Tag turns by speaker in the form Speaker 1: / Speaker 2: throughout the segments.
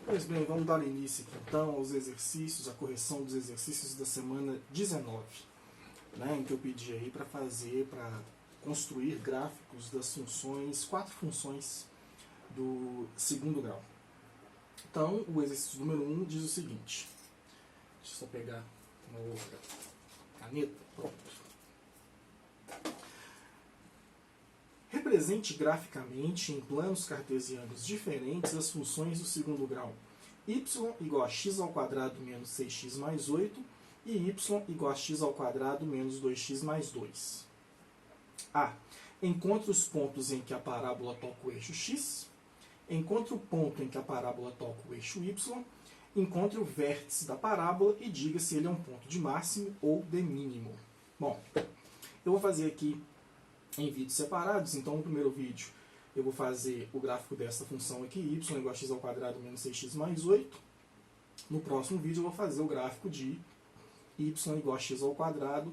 Speaker 1: Pois bem, vamos dar início aqui, então aos exercícios, a correção dos exercícios da semana 19, né, em que eu pedi aí para construir gráficos das funções, 4 funções do segundo grau. Então, o exercício número 1 diz o seguinte, deixa eu só pegar uma outra caneta, pronto. Represente graficamente em planos cartesianos diferentes as funções do segundo grau y igual a x ao quadrado menos 6x mais 8 e y igual a x ao quadrado menos 2x mais 2. A. Encontre os pontos em que a parábola toca o eixo x. Encontre o ponto em que a parábola toca o eixo y. Encontre o vértice da parábola e diga se ele é um ponto de máximo ou de mínimo. Bom, eu vou fazer aqui em vídeos separados. Então, no primeiro vídeo, eu vou fazer o gráfico dessa função aqui, y igual a x ao quadrado menos 6x mais 8. No próximo vídeo, eu vou fazer o gráfico de y igual a x ao quadrado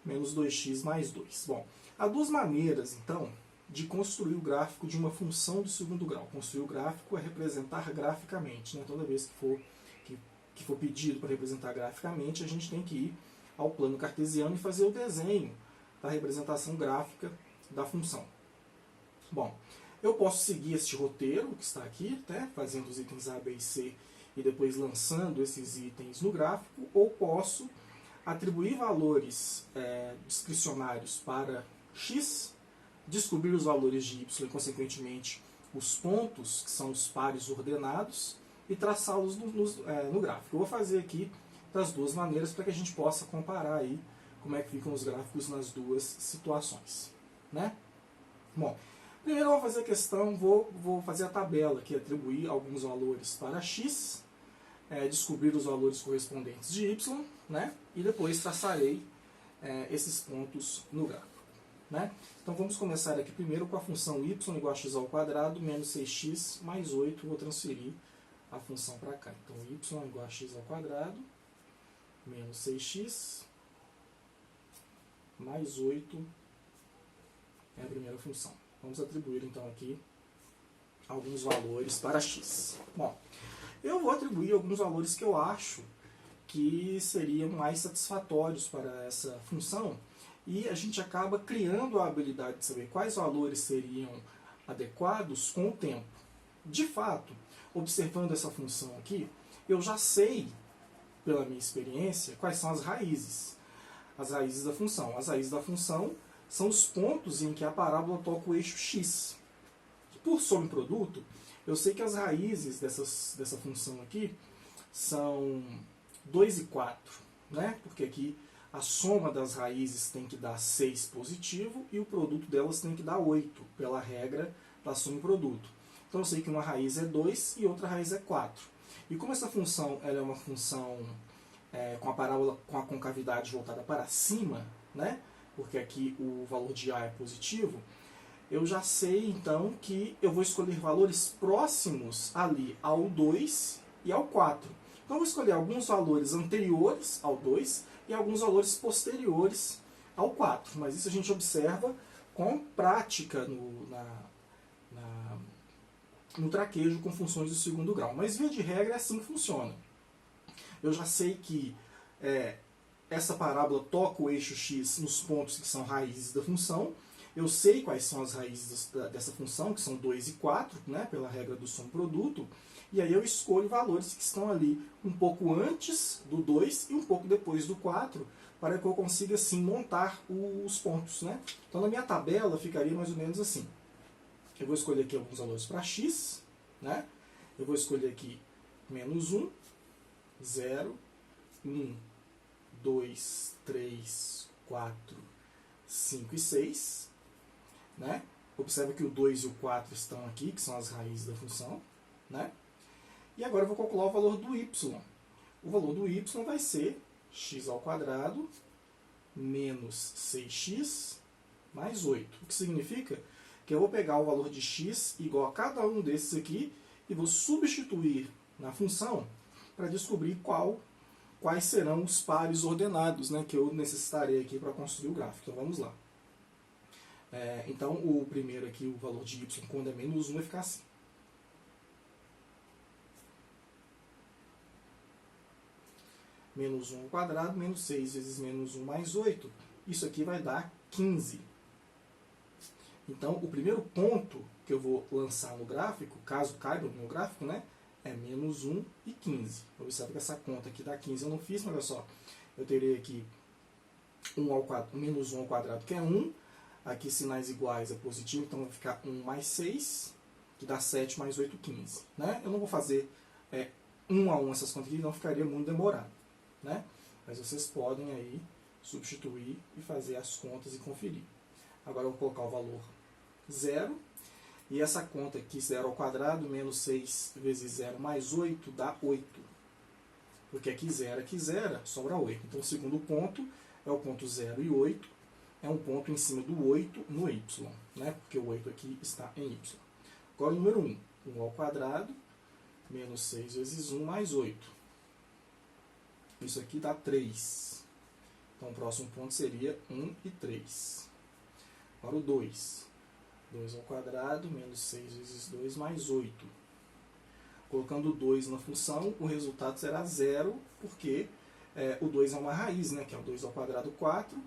Speaker 1: menos 2x mais 2. Bom, há duas maneiras, então, de construir o gráfico de uma função do segundo grau. Construir o gráfico é representar graficamente, né? Toda vez que for pedido para representar graficamente, a gente tem que ir ao plano cartesiano e fazer o desenho da representação gráfica da função. Bom, eu posso seguir este roteiro que está aqui, né, fazendo os itens A, B e C e depois lançando esses itens no gráfico, ou posso atribuir valores discricionários para x, descobrir os valores de y e, consequentemente, os pontos, que são os pares ordenados, e traçá-los no gráfico. Eu vou fazer aqui das duas maneiras para que a gente possa comparar aí como é que ficam os gráficos nas duas situações, né? Bom, primeiro eu vou fazer a questão, vou fazer a tabela aqui, atribuir alguns valores para x, descobrir os valores correspondentes de y, né? E depois traçarei esses pontos no gráfico, né? Então vamos começar aqui primeiro com a função y igual a x ao quadrado menos 6x mais 8, vou transferir a função para cá. Então y igual a x ao quadrado menos 6x mais 8 é a primeira função. Vamos atribuir então aqui alguns valores para x. Bom, eu vou atribuir alguns valores que eu acho que seriam mais satisfatórios para essa função e a gente acaba criando a habilidade de saber quais valores seriam adequados com o tempo. De fato, observando essa função aqui, eu já sei, pela minha experiência, quais são as raízes. As raízes da função. As raízes da função são os pontos em que a parábola toca o eixo x. Por soma-produto, eu sei que as raízes dessa função aqui são 2 e 4, né? Porque aqui a soma das raízes tem que dar 6 positivo e o produto delas tem que dar 8, pela regra da soma-produto. Então eu sei que uma raiz é 2 e outra raiz é 4. E como essa função ela é uma função com a parábola com a concavidade voltada para cima, né? Porque aqui o valor de A é positivo, eu já sei então que eu vou escolher valores próximos ali ao 2 e ao 4. Então eu vou escolher alguns valores anteriores ao 2 e alguns valores posteriores ao 4. Mas isso a gente observa com prática no traquejo com funções do segundo grau. Mas via de regra é assim que funciona. Eu já sei que essa parábola toca o eixo x nos pontos que são raízes da função. Eu sei quais são as raízes dessa função, que são 2 e 4, né, pela regra do soma-produto. E aí eu escolho valores que estão ali um pouco antes do 2 e um pouco depois do 4, para que eu consiga assim montar os pontos, né? Então na minha tabela ficaria mais ou menos assim. Eu vou escolher aqui alguns valores para x, né? Eu vou escolher aqui menos 1, 0, 1, 2, 3, 4, 5 e 6. Né? Observe que o 2 e o 4 estão aqui, que são as raízes da função. Né? E agora eu vou calcular o valor do y. O valor do y vai ser x ao quadrado menos 6x mais 8. O que significa que eu vou pegar o valor de x igual a cada um desses aqui e vou substituir na função para descobrir quais serão os pares ordenados, né, que eu necessitarei aqui para construir o gráfico. Então vamos lá. Então o primeiro aqui, o valor de y, quando é menos 1, vai ficar assim. menos 1 ao quadrado, menos 6 vezes menos 1 mais 8. Isso aqui vai dar 15. Então, o primeiro ponto que eu vou lançar no gráfico, caso caiba no meu gráfico, né, é menos 1 e 15. Observe que essa conta aqui dá 15 eu não fiz, mas olha só. Eu terei aqui menos 1 ao quadrado, que é 1. Aqui sinais iguais é positivo, então vai ficar 1 mais 6, que dá 7 mais 8, 15. Né? Eu não vou fazer 1 a 1 essas contas aqui, não ficaria muito demorado. Né? Mas vocês podem aí substituir e fazer as contas e conferir. Agora eu vou colocar o valor 0. E essa conta aqui, 0 ao quadrado, menos 6 vezes 0 mais 8, dá 8. Porque aqui zera, sobra 8. Então o segundo ponto é o ponto 0 e 8. É um ponto em cima do 8 no y. Né? Porque o 8 aqui está em y. Agora o número 1. 1 ao quadrado, menos 6 vezes 1 mais 8. Isso aqui dá 3. Então o próximo ponto seria 1 e 3. Agora o 2. 2 ao quadrado, menos 6 vezes 2 mais 8. Colocando o 2 na função, o resultado será 0, porque o 2 é uma raiz, né, que é o 2 ao quadrado, 4,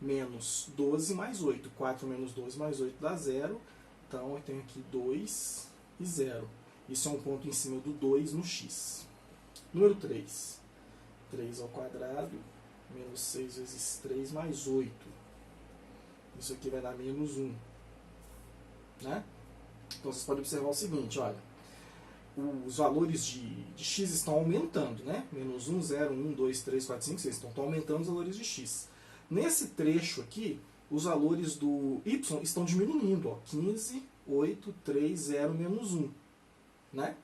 Speaker 1: menos 12 mais 8. 4 menos 12 mais 8 dá 0. Então eu tenho aqui 2 e 0. Isso é um ponto em cima do 2 no x. Número 3. 3 ao quadrado, menos 6 vezes 3 mais 8. Isso aqui vai dar menos 1. Né? Então vocês podem observar o seguinte, olha, os valores de x estão aumentando, né? Menos 1, 0, 1, 2, 3, 4, 5, 6, estão aumentando os valores de x. Nesse trecho aqui, os valores do y estão diminuindo, ó, 15, 8, 3, 0, menos 1. Né?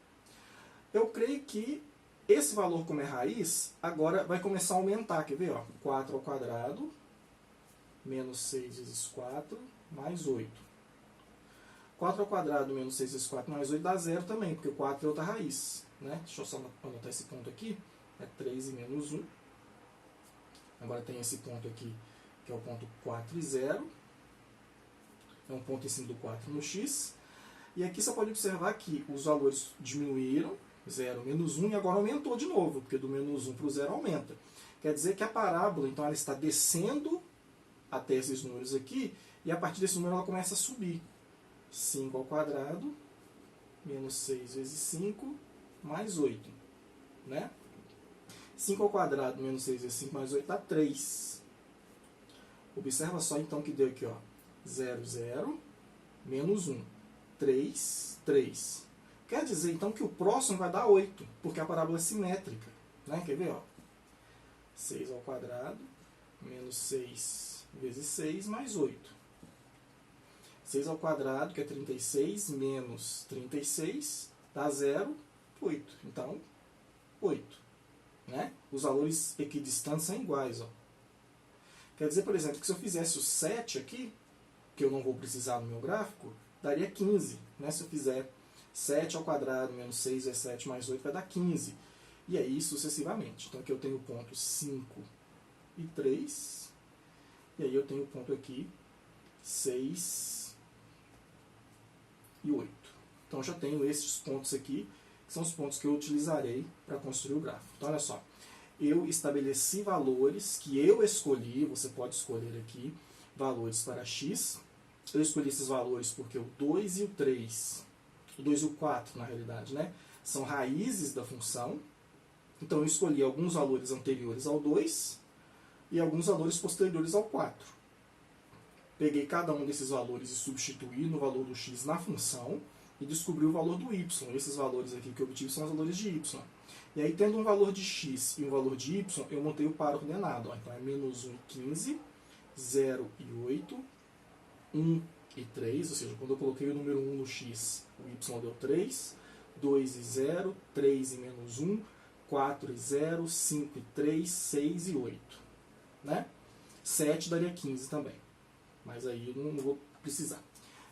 Speaker 1: Eu creio que esse valor, como é raiz, agora vai começar a aumentar, quer ver? Ó? 4 ao quadrado, menos 6 vezes 4, mais 8. 4 ao quadrado menos 6 vezes 4 mais 8 dá 0 também, porque o 4 é outra raiz. Né? Deixa eu só anotar esse ponto aqui. É 3 e menos 1. Agora tem esse ponto aqui, que é o ponto 4 e 0. É um ponto em cima do 4 no x. E aqui você pode observar que os valores diminuíram, 0, menos 1, e agora aumentou de novo, porque do menos 1 para o 0 aumenta. Quer dizer que a parábola, então, ela está descendo até esses números aqui, e a partir desse número ela começa a subir. 5 ao quadrado, menos 6 vezes 5, mais 8. Né? 5 ao quadrado, menos 6 vezes 5, mais 8, dá 3. Observa só, então, que deu aqui, ó, 0, 0, menos 1. 3, 3. Quer dizer, então, que o próximo vai dar 8, porque a parábola é simétrica. Né? Quer ver? Ó? 6 ao quadrado, menos 6 vezes 6, mais 8. 6 ao quadrado, que é 36, menos 36, dá 0, 8. Então, 8. Né? Os valores equidistantes são iguais. Ó. Quer dizer, por exemplo, que se eu fizesse o 7 aqui, que eu não vou precisar no meu gráfico, daria 15. Né? Se eu fizer 7 ao quadrado, menos 6 vezes 7 mais 8, vai dar 15. E aí, sucessivamente. Então, aqui eu tenho o ponto 5 e 3. E aí eu tenho o ponto aqui 6 e 8. Então, já tenho esses pontos aqui, que são os pontos que eu utilizarei para construir o gráfico. Então, olha só. Eu estabeleci valores que eu escolhi, você pode escolher aqui, valores para x. Eu escolhi esses valores porque o 2 e o 3, o 2 e o 4, na realidade, né, são raízes da função. Então, eu escolhi alguns valores anteriores ao 2 e alguns valores posteriores ao 4. Peguei cada um desses valores e substituí no valor do x na função e descobri o valor do y. Esses valores aqui que eu obtive são os valores de y. E aí, tendo um valor de x e um valor de y, eu montei o par ordenado. Ó. Então, é menos 1 e 15, 0 e 8, 1 e 3. Ou seja, quando eu coloquei o número 1 no x, o y deu 3, 2 e 0, 3 e menos 1, 4 e 0, 5 e 3, 6 e 8. Né? 7 daria 15 também. Mas aí eu não vou precisar.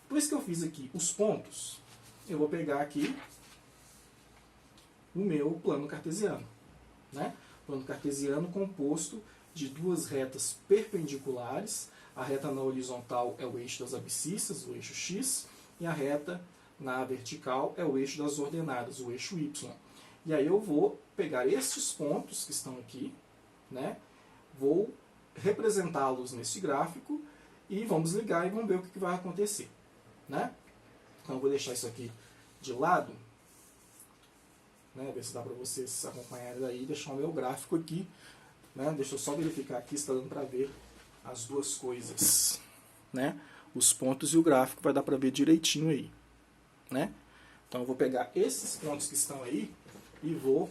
Speaker 1: Depois que eu fiz aqui os pontos, eu vou pegar aqui o meu plano cartesiano. Né? Plano cartesiano composto de duas retas perpendiculares. A reta na horizontal é o eixo das abscissas, o eixo x, e a reta na vertical é o eixo das ordenadas, o eixo y. E aí eu vou pegar estes pontos que estão aqui, né? Vou representá-los nesse gráfico e vamos ligar e vamos ver o que vai acontecer, né? Então eu vou deixar isso aqui de lado, né? Ver se dá para vocês acompanharem daí, deixar o meu gráfico aqui, né? Deixa eu só verificar aqui se está dando para ver as duas coisas, né? Os pontos e o gráfico vai dar para ver direitinho aí, né? Então eu vou pegar esses pontos que estão aí e vou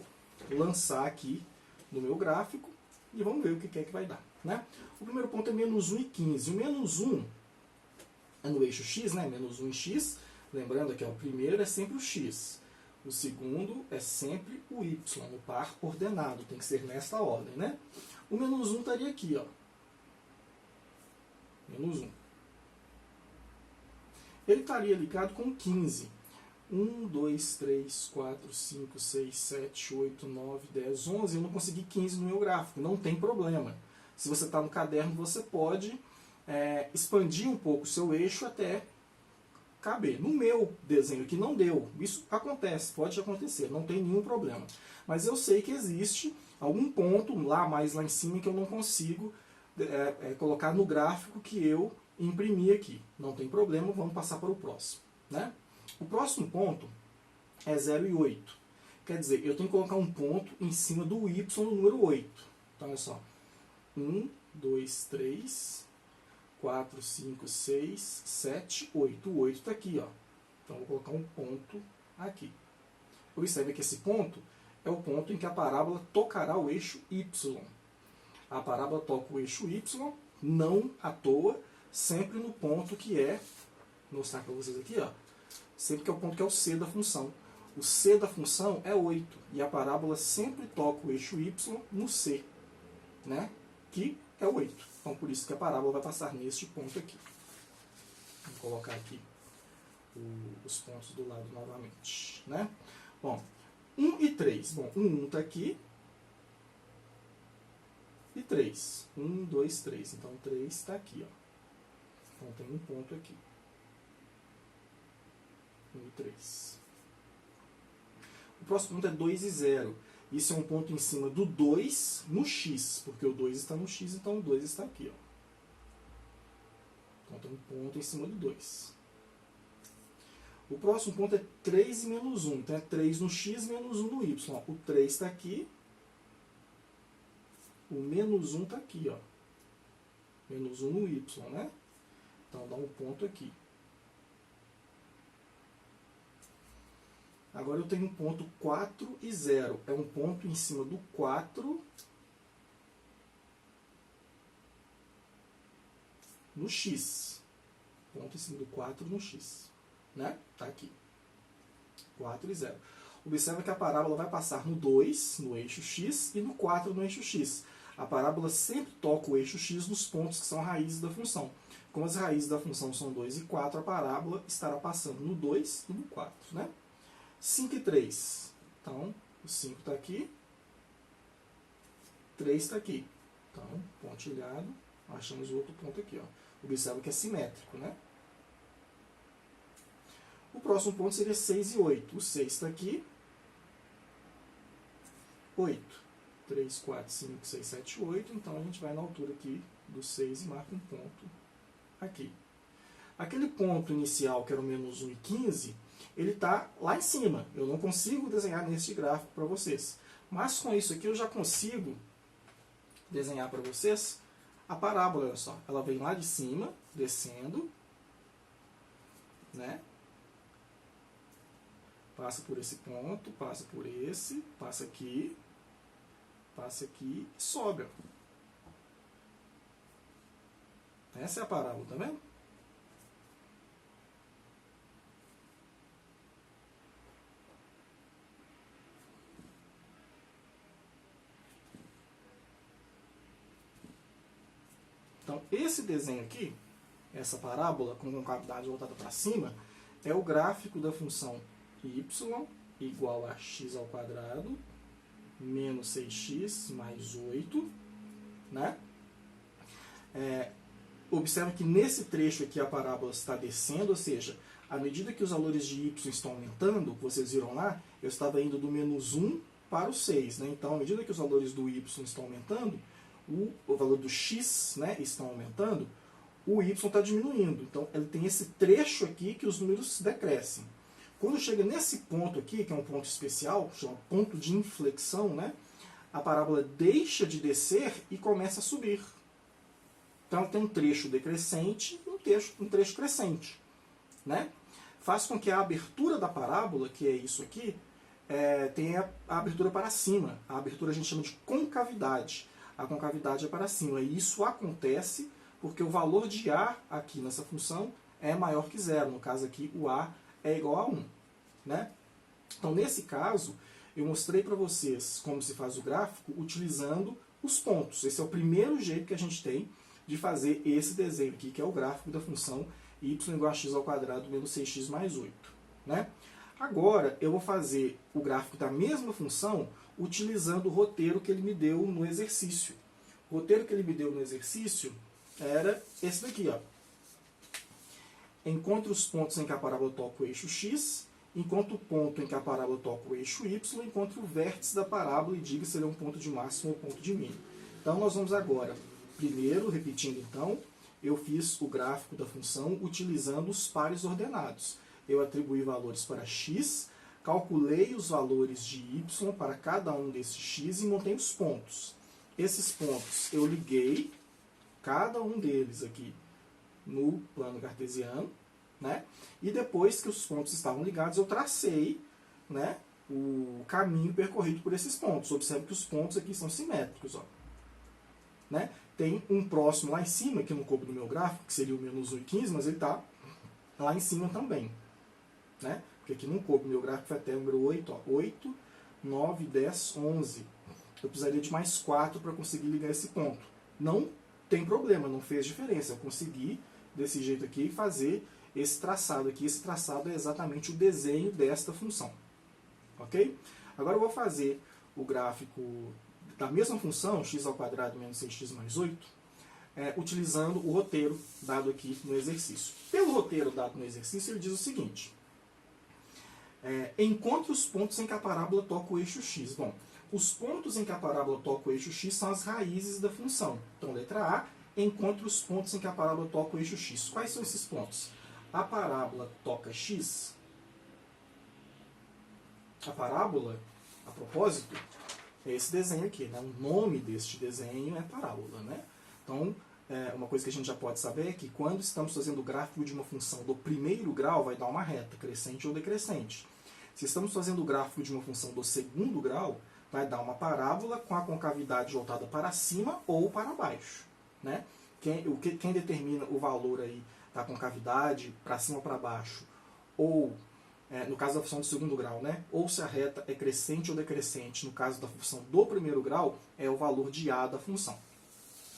Speaker 1: lançar aqui no meu gráfico e vamos ver o que é que vai dar, né? O primeiro ponto é menos 1 e 15. O menos 1 é no eixo x, né? Menos 1 em x. Lembrando que o primeiro é sempre o x. O segundo é sempre o y, no par ordenado. Tem que ser nesta ordem, né? O menos 1 estaria aqui, ó. Menos 1. Ele estaria ligado com 15. 1, 2, 3, 4, 5, 6, 7, 8, 9, 10, 11. Eu não consegui 15 no meu gráfico. Não tem problema. Se você está no caderno, você pode expandir um pouco o seu eixo até caber. No meu desenho aqui não deu. Isso acontece, pode acontecer, não tem nenhum problema. Mas eu sei que existe algum ponto mais lá em cima que eu não consigo colocar no gráfico que eu imprimi aqui. Não tem problema, vamos passar para o próximo, né? O próximo ponto é 0 e 8. Quer dizer, eu tenho que colocar um ponto em cima do y no número 8. Então, olha só. 1, 2, 3, 4, 5, 6, 7, 8. O 8 está aqui, ó. Então, vou colocar um ponto aqui. Observe que esse ponto é o ponto em que a parábola tocará o eixo y. A parábola toca o eixo y, não à toa, sempre no ponto que é, vou mostrar para vocês aqui, ó, sempre que é o ponto que é o c da função. O c da função é 8, e a parábola sempre toca o eixo y no c, né? Que é 8. Então, por isso que a parábola vai passar neste ponto aqui. Vou colocar aqui os pontos do lado novamente, né? Bom, 1 e 3. Bom, 1 está aqui. E 3. 1, 2, 3. Então, 3 está aqui, ó. Então, tem um ponto aqui. 1 e 3. O próximo ponto é 2 e 0. Isso é um ponto em cima do 2 no x, porque o 2 está no x, então o 2 está aqui, ó. Então tem um ponto em cima do 2. O próximo ponto é 3 e menos 1. Então é 3 no x menos 1 no y. Ó, o 3 está aqui. O menos 1 está aqui, ó. Menos 1 no y, né? Então dá um ponto aqui. Agora eu tenho um ponto 4 e 0. É um ponto em cima do 4 no x. Ponto em cima do 4 no x. Né? Tá aqui. 4 e 0. Observa que a parábola vai passar no 2, no eixo x, e no 4, no eixo x. A parábola sempre toca o eixo x nos pontos que são raízes da função. Como as raízes da função são 2 e 4, a parábola estará passando no 2 e no 4, né? 5 e 3. Então, o 5 está aqui. 3 está aqui. Então, pontilhado. Achamos o outro ponto aqui, ó. Observa que é simétrico, né? O próximo ponto seria 6 e 8. O 6 está aqui. 8. 3, 4, 5, 6, 7, 8. Então, a gente vai na altura aqui do 6 e marca um ponto aqui. Aquele ponto inicial, que era o menos 1 e 15... ele está lá em cima. Eu não consigo desenhar neste gráfico para vocês. Mas com isso aqui eu já consigo desenhar para vocês a parábola. Olha só. Ela vem lá de cima, descendo, né? Passa por esse ponto, passa por esse, passa aqui e sobe. Essa é a parábola, tá vendo? Então, esse desenho aqui, essa parábola com concavidade voltada para cima, é o gráfico da função y igual a x ao quadrado menos 6x mais 8, né? Observe que nesse trecho aqui a parábola está descendo, ou seja, à medida que os valores de y estão aumentando, que vocês viram lá, eu estava indo do menos 1 para o 6. Né? Então, à medida que os valores do y estão aumentando, o valor do x, né, estão aumentando, o y está diminuindo. Então, ele tem esse trecho aqui que os números decrescem. Quando chega nesse ponto aqui, que é um ponto especial, chama ponto de inflexão, né, a parábola deixa de descer e começa a subir. Então, ela tem um trecho decrescente e um trecho crescente. Né? Faz com que a abertura da parábola, que é isso aqui, tenha a abertura para cima. A abertura a gente chama de concavidade. A concavidade é para cima. E isso acontece porque o valor de A aqui nessa função é maior que zero. No caso aqui, o A é igual a 1. Né? Então, nesse caso, eu mostrei para vocês como se faz o gráfico utilizando os pontos. Esse é o primeiro jeito que a gente tem de fazer esse desenho aqui, que é o gráfico da função y igual a x ao quadrado menos 6x mais 8. Né? Agora, eu vou fazer o gráfico da mesma função utilizando o roteiro que ele me deu no exercício. O roteiro que ele me deu no exercício era esse daqui. Ó. Encontre os pontos em que a parábola toca o eixo x, encontre o ponto em que a parábola toca o eixo y, encontre o vértice da parábola e diga se ele é um ponto de máximo ou ponto de mínimo. Então, nós vamos agora, primeiro, repetindo então, eu fiz o gráfico da função utilizando os pares ordenados. Eu atribuí valores para x, calculei os valores de y para cada um desses x e montei os pontos. Esses pontos eu liguei cada um deles aqui no plano cartesiano, né? E depois que os pontos estavam ligados, eu tracei, né, o caminho percorrido por esses pontos. Observe que os pontos aqui são simétricos. Ó. Né? Tem um próximo lá em cima, que não coube no meu gráfico, que seria o menos 1 e 15, mas ele está lá em cima também. Né? Porque aqui não coube, meu gráfico foi até o número 8. Ó. 8, 9, 10, 11. Eu precisaria de mais 4 para conseguir ligar esse ponto. Não tem problema, não fez diferença. Eu consegui, desse jeito aqui, fazer esse traçado aqui. Esse traçado é exatamente o desenho desta função. Ok? Agora eu vou fazer o gráfico da mesma função, x ao quadrado menos 6x mais 8, utilizando o roteiro dado aqui no exercício. Pelo roteiro dado no exercício, ele diz o seguinte. Encontre os pontos em que a parábola toca o eixo x. Bom, os pontos em que a parábola toca o eixo x são as raízes da função. Então, letra A, encontre os pontos em que a parábola toca o eixo x. Quais são esses pontos? A parábola toca x. A parábola, a propósito, é esse desenho aqui. Né? O nome deste desenho é parábola. Né? Então, uma coisa que a gente já pode saber é que quando estamos fazendo o gráfico de uma função do primeiro grau, vai dar uma reta, crescente ou decrescente. Se estamos fazendo o gráfico de uma função do segundo grau, vai dar uma parábola com a concavidade voltada para cima ou para baixo. Né? Quem determina o valor aí da concavidade para cima ou para baixo, ou no caso da função do segundo grau, né? Ou se a reta é crescente ou decrescente, no caso da função do primeiro grau, é o valor de A da função.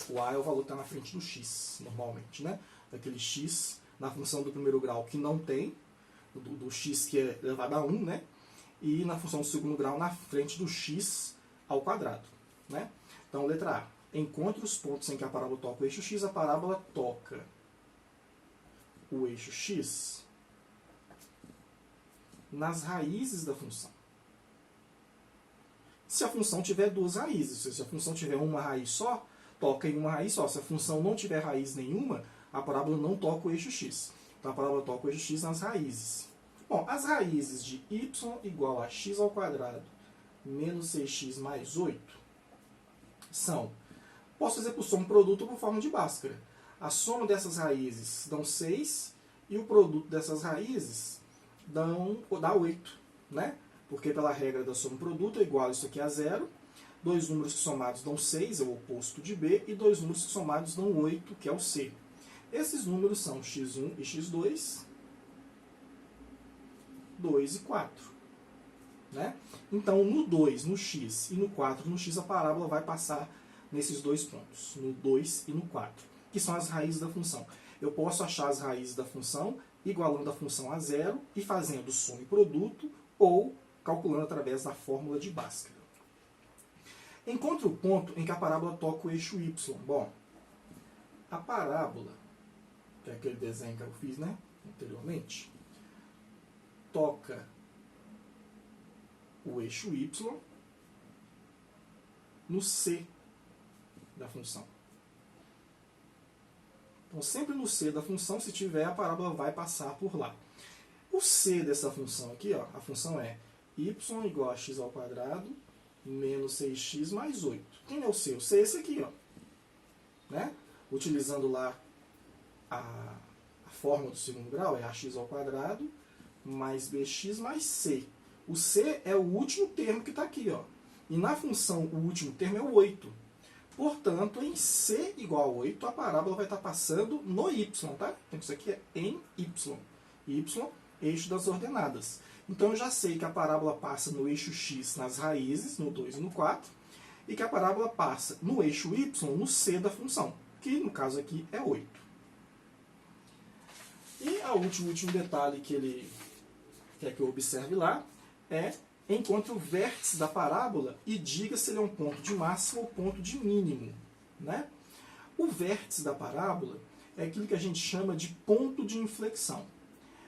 Speaker 1: O A é o valor que está na frente do x, normalmente, né? Daquele x na função do primeiro grau que não tem, do x que é elevado a 1, né? E na função do segundo grau na frente do x ao quadrado. Né? Então, letra A. Encontre os pontos em que a parábola toca o eixo x. A parábola toca o eixo x nas raízes da função. Se a função tiver duas raízes, se a função tiver uma raiz só, toca em uma raiz só. Se a função não tiver raiz nenhuma, a parábola não toca o eixo x. Então, a parábola toca o eixo x nas raízes. Bom, as raízes de y igual a x ao quadrado menos 6x mais 8 são... Posso fazer por soma produto ou por forma de Bhaskara. A soma dessas raízes dão 6 e o produto dessas raízes dá 8. Né? Porque pela regra da soma produto é igual isso aqui a zero. Dois números que somados dão 6, é o oposto de B, e dois números que somados dão 8, que é o C. Esses números são x1 e x2, 2 e 4. Né? Então, no 2, no x, e no 4, no x, a parábola vai passar nesses dois pontos, no 2 e no 4, que são as raízes da função. Eu posso achar as raízes da função igualando a função a zero e fazendo soma e produto, ou calculando através da fórmula de Bhaskara. Encontre o ponto em que a parábola toca o eixo y. Bom, a parábola, que é aquele desenho que eu fiz, né, anteriormente, toca o eixo y no c da função. Então, sempre no c da função, se tiver, a parábola vai passar por lá. O c dessa função aqui, ó, a função é y igual a x ao quadrado menos 6x mais 8. Quem é o c? O c é esse aqui, ó. Né? Utilizando lá a fórmula do segundo grau, é ax ao quadrado mais bx mais c. O c é o último termo que está aqui, ó. E na função, o último termo é o 8. Portanto, em c igual a 8, a parábola vai estar passando no y, tá? Então, isso aqui é em y. Y, eixo das ordenadas. Então, eu já sei que a parábola passa no eixo x nas raízes, no 2 e no 4, e que a parábola passa no eixo y, no c da função, que no caso aqui é 8. E o último detalhe que ele quer que eu observe lá é: encontre o vértice da parábola e diga se ele é um ponto de máximo ou ponto de mínimo. Né? O vértice da parábola é aquilo que a gente chama de ponto de inflexão.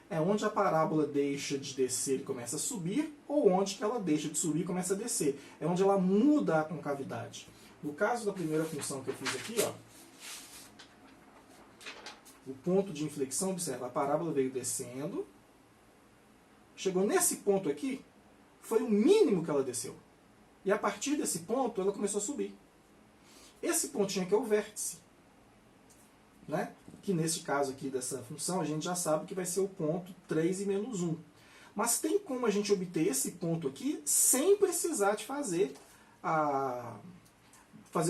Speaker 1: É onde a parábola deixa de descer e começa a subir, ou onde que ela deixa de subir e começa a descer. É onde ela muda a concavidade. No caso da primeira função que eu fiz aqui, ó, o ponto de inflexão, observa, a parábola veio descendo, chegou nesse ponto aqui, foi o mínimo que ela desceu. E a partir desse ponto, ela começou a subir. Esse pontinho aqui é o vértice. Né? Que nesse caso aqui dessa função, a gente já sabe que vai ser o ponto 3 e menos 1. Mas tem como a gente obter esse ponto aqui sem precisar de fazer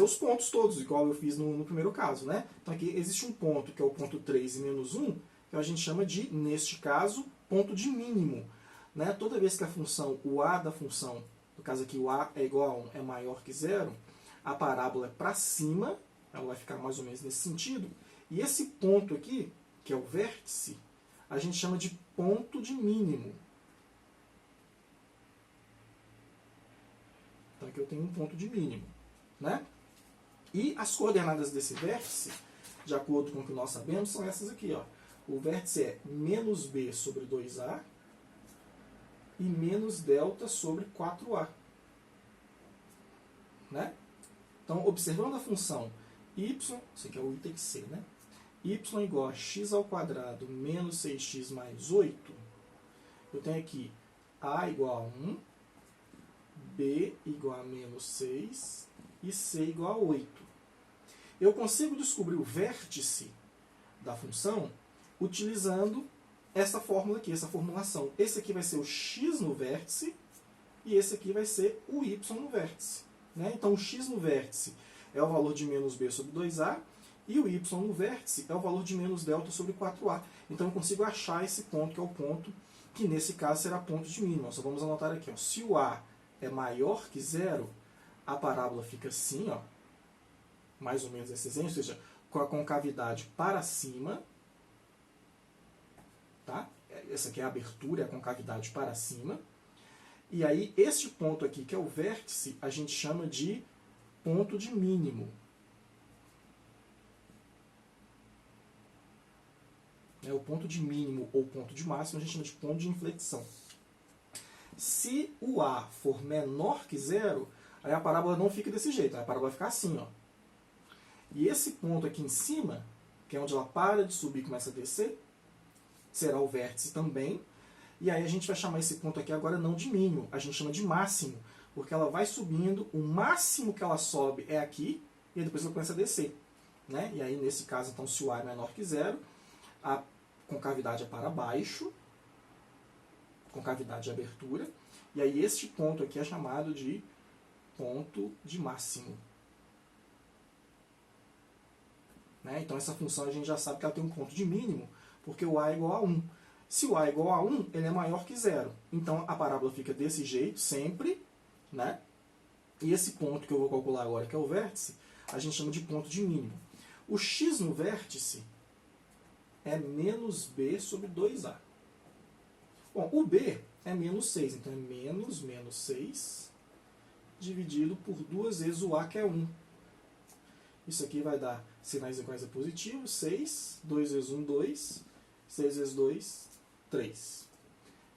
Speaker 1: os pontos todos, igual eu fiz no primeiro caso. Né? Então aqui existe um ponto, que é o ponto 3 e menos 1, que a gente chama de, neste caso, ponto de mínimo. Né? Toda vez que a função, o a da função, no caso aqui o a é igual a 1, é maior que 0, a parábola é para cima, ela vai ficar mais ou menos nesse sentido, e esse ponto aqui, que é o vértice, a gente chama de ponto de mínimo. Então aqui eu tenho um ponto de mínimo. Né? E as coordenadas desse vértice, de acordo com o que nós sabemos, são essas aqui. Ó. O vértice é menos b sobre 2a e menos delta sobre 4a. Né? Então, observando a função y, isso aqui é o item C, né? Y igual a x ao quadrado menos 6x mais 8, eu tenho aqui a igual a 1, b igual a menos 6 e c igual a 8. Eu consigo descobrir o vértice da função utilizando essa fórmula aqui, essa formulação. Esse aqui vai ser o x no vértice e esse aqui vai ser o y no vértice. Né? Então, o x no vértice é o valor de menos b sobre 2a e o y no vértice é o valor de menos delta sobre 4a. Então, eu consigo achar esse ponto, que é o ponto que, nesse caso, será ponto de mínimo. Só vamos anotar aqui. Ó. Se o a é maior que 0, a parábola fica assim, ó, mais ou menos esse desenho, ou seja, com a concavidade para cima. Tá? Essa aqui é a abertura, é a concavidade para cima. E aí, este ponto aqui, que é o vértice, a gente chama de ponto de mínimo. O ponto de mínimo ou ponto de máximo a gente chama de ponto de inflexão. Se o A for menor que 0, aí a parábola não fica desse jeito, a parábola vai ficar assim. Ó. E esse ponto aqui em cima, que é onde ela para de subir e começa a descer, será o vértice também. E aí a gente vai chamar esse ponto aqui agora não de mínimo, a gente chama de máximo, porque ela vai subindo, o máximo que ela sobe é aqui, e depois ela começa a descer. Né? E aí, nesse caso, então, se o A é menor que 0, a concavidade é para baixo, concavidade de abertura, e aí este ponto aqui é chamado de ponto de máximo. Né? Então, essa função a gente já sabe que ela tem um ponto de mínimo, porque o A é igual a 1. Se o A é igual a 1, ele é maior que 0. Então, a parábola fica desse jeito, sempre. Né? E esse ponto que eu vou calcular agora, que é o vértice, a gente chama de ponto de mínimo. O x no vértice é menos b sobre 2a. Bom, o b é menos 6, então é menos 6 dividido por 2 vezes o a, que é 1. Isso aqui vai dar sinais iguais a positivo, 6, 2 vezes 1, 2, 6 vezes 2, 3.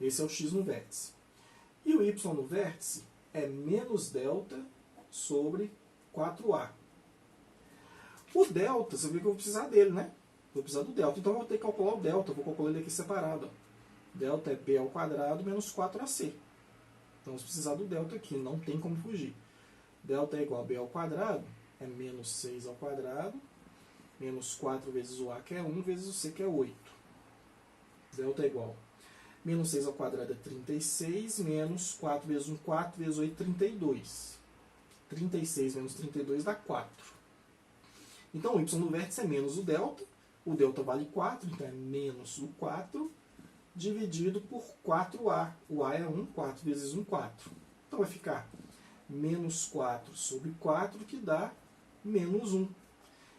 Speaker 1: Esse é o x no vértice. E o y no vértice é menos delta sobre 4A. O delta, você vê que eu vou precisar dele, né? Vou precisar do delta. Então eu vou ter que calcular o delta. Vou calcular ele aqui separado. Ó. Delta é B ao quadrado menos 4AC. Então vamos precisar do delta aqui. Não tem como fugir. Delta é igual a B ao quadrado. É menos 6 ao quadrado. Menos 4 vezes o A, que é 1, vezes o C, que é 8. Delta é igual. Menos 6 ao quadrado é 36. Menos 4 vezes 1, 4 vezes 8, 32. 36 menos 32 dá 4. Então, o y no vértice é menos o delta vale 4, então é menos o 4, dividido por 4A. O A é 1, 4 vezes 1, 4. Então, vai ficar menos 4 sobre 4, que dá menos 1.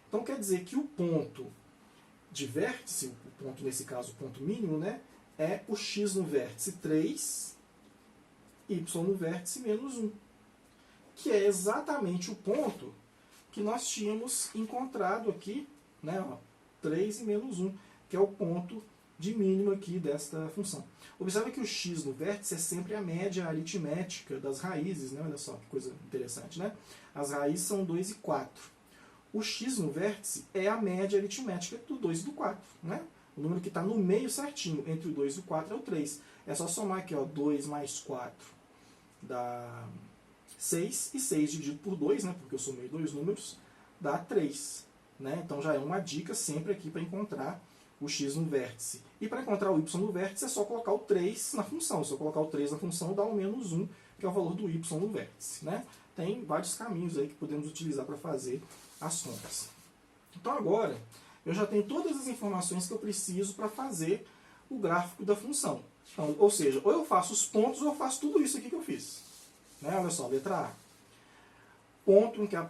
Speaker 1: Então, quer dizer que o ponto de vértice, o ponto, nesse caso, o ponto mínimo, né, é o x no vértice 3, y no vértice menos 1, que é exatamente o ponto que nós tínhamos encontrado aqui, né, ó, 3 e menos 1, que é o ponto de mínimo aqui desta função. Observe que o x no vértice é sempre a média aritmética das raízes, né? Olha só que coisa interessante, né? As raízes são 2 e 4. O x no vértice é a média aritmética do 2 e do 4, né? O número que está no meio certinho, entre o 2 e o 4 é o 3. É só somar aqui, ó, 2 mais 4 dá 6, e 6 dividido por 2, né, porque eu somei dois números, dá 3. Né? Então já é uma dica sempre aqui para encontrar o x no vértice. E para encontrar o y no vértice é só colocar o 3 na função. Se eu colocar o 3 na função, dá o menos 1, que é o valor do y no vértice. Né? Tem vários caminhos aí que podemos utilizar para fazer as contas. Então agora, eu já tenho todas as informações que eu preciso para fazer o gráfico da função. Então, ou seja, ou eu faço os pontos ou eu faço tudo isso aqui que eu fiz. Né? Olha só, letra A. Ponto em que a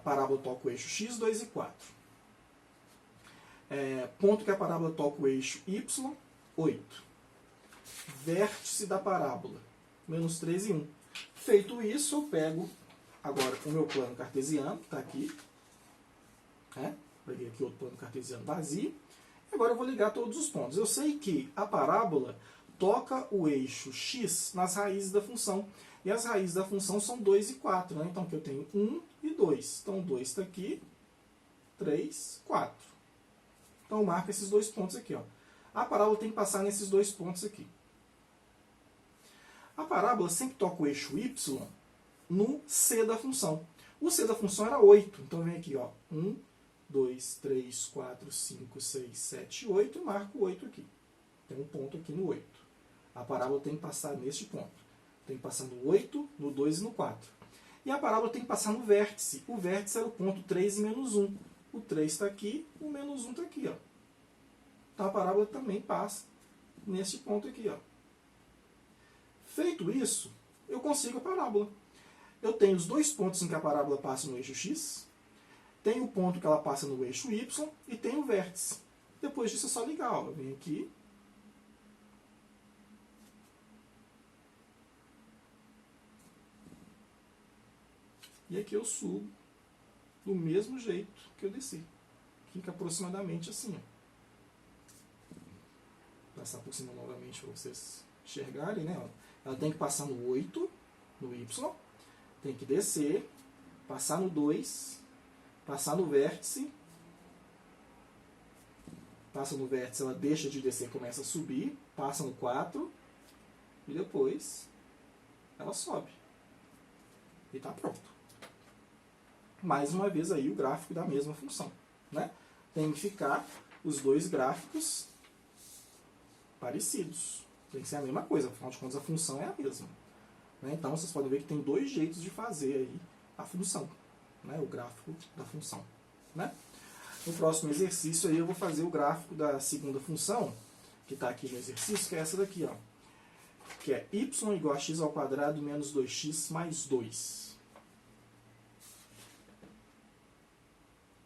Speaker 1: parábola toca o eixo x, 2 e 4. Ponto que a parábola toca o eixo y, 8. Vértice da parábola, menos 3 e 1. Feito isso, eu pego agora o meu plano cartesiano, que está aqui. Peguei aqui outro plano cartesiano vazio. Agora eu vou ligar todos os pontos. Eu sei que a parábola toca o eixo x nas raízes da função. E as raízes da função são 2 e 4. Né? Então aqui eu tenho 1 e 2. Então 2 está aqui, 3, 4. Então eu marco esses dois pontos aqui. Ó. A parábola tem que passar nesses dois pontos aqui. A parábola sempre toca o eixo y no c da função. O c da função era 8. Então vem aqui, ó, 1, 2, 3, 4, 5, 6, 7, 8 e marco 8 aqui. Tem um ponto aqui no 8. A parábola tem que passar neste ponto. Tem que passar no 8, no 2 e no 4. E a parábola tem que passar no vértice. O vértice era o ponto 3 e menos 1. O 3 está aqui, o menos 1 está aqui. Ó. Então a parábola também passa nesse ponto aqui. Ó. Feito isso, eu consigo a parábola. Eu tenho os dois pontos em que a parábola passa no eixo x, tenho o ponto que ela passa no eixo y e tenho o vértice. Depois disso é só ligar. Ó. Eu venho aqui. E aqui eu subo do mesmo jeito que eu desci. Fica aproximadamente assim. Ó. Vou passar por cima novamente para vocês enxergarem. Né? Ela tem que passar no 8, no y. Tem que descer, passar no 2, passar no vértice. Passa no vértice, ela deixa de descer e começa a subir. Passa no 4 e depois ela sobe. E está pronto. Mais uma vez aí o gráfico da mesma função. Né? Tem que ficar os dois gráficos parecidos. Tem que ser a mesma coisa, afinal de contas a função é a mesma. Né? Então vocês podem ver que tem dois jeitos de fazer aí a função, né? O gráfico da função. Né? No próximo exercício aí eu vou fazer o gráfico da segunda função, que está aqui no exercício, que é essa daqui, ó, que é y igual a x ao quadrado menos 2x mais 2.